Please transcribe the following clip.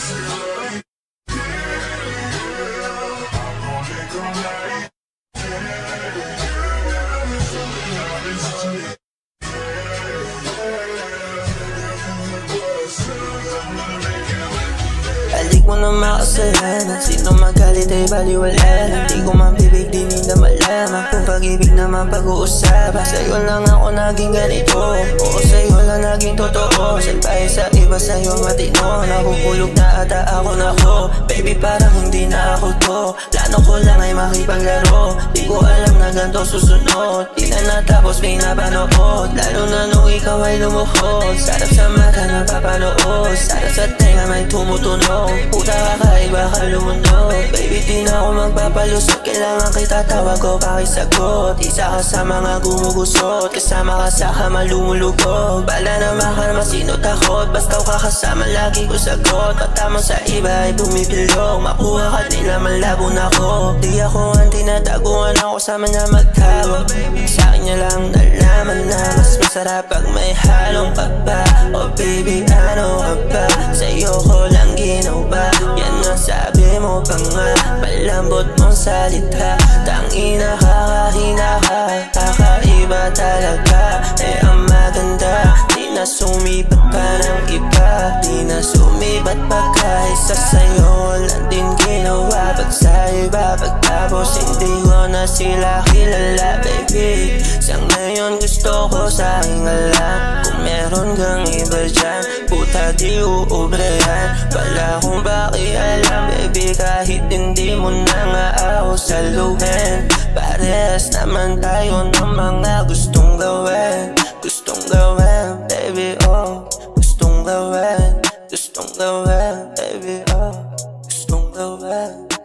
Alik mo na makasalanan, sino magalit ay baliwala. Di ko man bibig, di nila malaman kung pag-ibig naman pag-uusapan. Sa'yo lang ako naging ganito, oo sa'yo lang naging totoo. Salbahe sa iba, sa'yo matino, nakukulog na ata ako na ko. Baby parang hindi na ako to, plano ko lang ay makipaglaro. Di ko alam na ganito susunod, di na natapos pinapanood. Lalo na nung ikaw ay lumuhod, sarap sa mata na papanood, sarap sa tenga may tumutunog. Puta kakaiba ka lumunod, baby di na ako magpapalusot. Kailangan kita tawag ko pakisagot, isa ka sa mga gumugusot, kasama ka sa kama lumulugod. Bala na makal masino takot, basta kakasama lagi ko sagot. Patama sa iba ay bumibilog, makuha ka nila malabo na ko. Di ako ang tinataguan, ako sama na magtago. Sa akin niya lang nalaman na mas masarap pag may halong ka pa. Oh baby ano ka ba, sa'yo ko lang ginawa. Yan ang sabi mo pa nga, malambot mong salita. Tangina kakahina ka, kakaiba talaga. Eh ang maganda, di na sumipat pa ng iba. Di na sumipat pa kahit sa sa'yo walang din ginawa. Pag sa iba pagtapos hindi ko na sila kilala. Baby sa ngayon gusto ko sa aking alam, kung meron kang iba dyan, puta di uubrehan. Wala akong pakialam baby kahit hindi mo na nga ako saluhin. Parehas naman tayo ng mga gustong gawin. Gustong gawin baby oh, gustong gawin. Gustong gawin baby oh, gustong gawin.